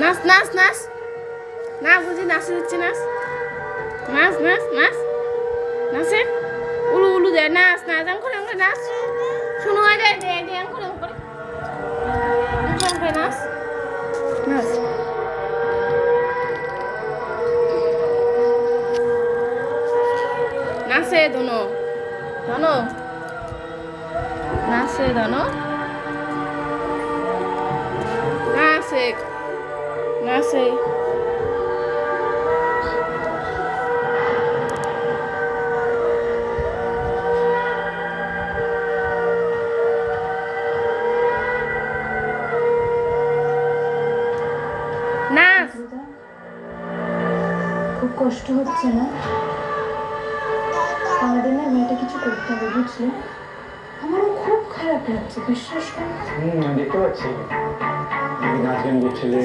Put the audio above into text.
নাচ নাচ নাচ না বুঝি নাচে দিচ্ছে নাচ নাচ নাচ নাচ নাচে উলু উলু দেয় নাচ নাচ আম করে নাচ শুনো আয় দেয় দেয় দেয় আম করে নাচ নাচ নাচে দোনো দোনো নাচে দোনো নাচে নাচে নাচ খুব কষ্ট হচ্ছে না সারাদিন না মেয়েটা কিছু করতে হবে বুঝলে আমারও খুব খারাপ লাগছে বিশ্বাস করো আমি দেখতে পাচ্ছি নাচ গান করছিলে